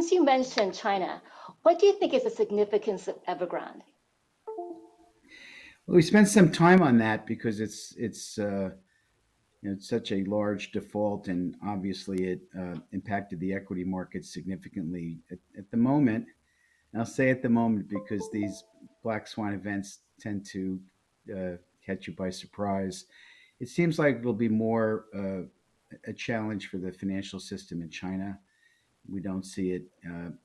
since you mentioned China, what do you think is the significance of Evergrande? Well, we spent some time on that because it's such a large default, and obviously it impacted the equity market significantly at the moment. And I'll say at the moment because these black swan events tend to uh, catch you by surprise. It seems like it'll be more a challenge for the financial system in China. We don't see it,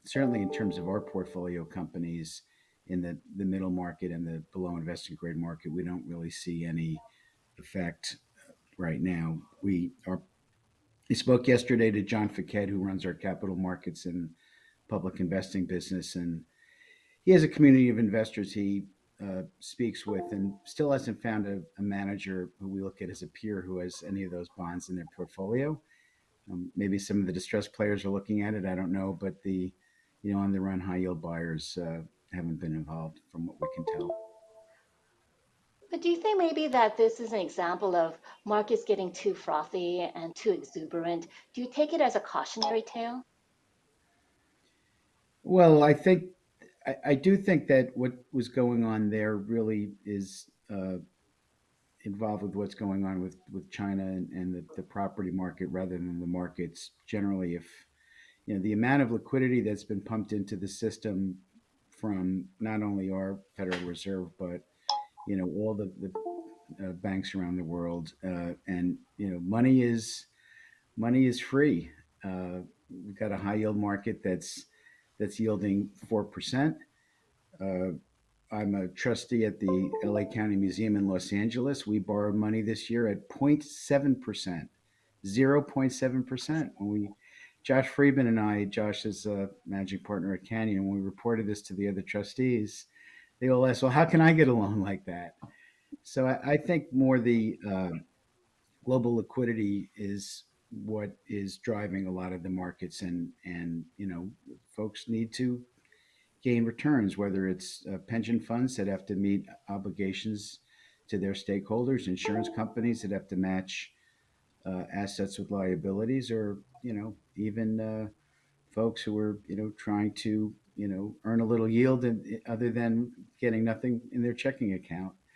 certainly in terms of our portfolio companies in the middle market and the below investment grade market. We don't really see any effect right now. We spoke yesterday to John Fiquette, who runs our capital markets and public investing business, and he has a community of investors he speaks with, and still hasn't found a manager who we look at as a peer who has any of those bonds in their portfolio. Maybe some of the distressed players are looking at it. I don't know, but the on the run high yield buyers haven't been involved from what we can tell. But do you think maybe that this is an example of markets getting too frothy and too exuberant? Do you take it as a cautionary tale? Well, I do think that what was going on there really is involved with what's going on with China and the property market rather than the markets generally. If the amount of liquidity that's been pumped into the system from not only our Federal Reserve but all the banks around the world, and money is free. We've got a high yield market that's yielding 4%. Uh, I'm a trustee at the LA County Museum in Los Angeles. We borrowed money this year at 0.7%, 0.7%. When we, Josh Friedman and I, Josh is a managing partner at Canyon, when we reported this to the other trustees, they all asked, well, how can I get a loan like that? So I think more the global liquidity is what is driving a lot of the markets, and folks need to gain returns, whether it's pension funds that have to meet obligations to their stakeholders, insurance companies that have to match assets with liabilities, or even folks who are trying to earn a little yield, other than getting nothing in their checking account.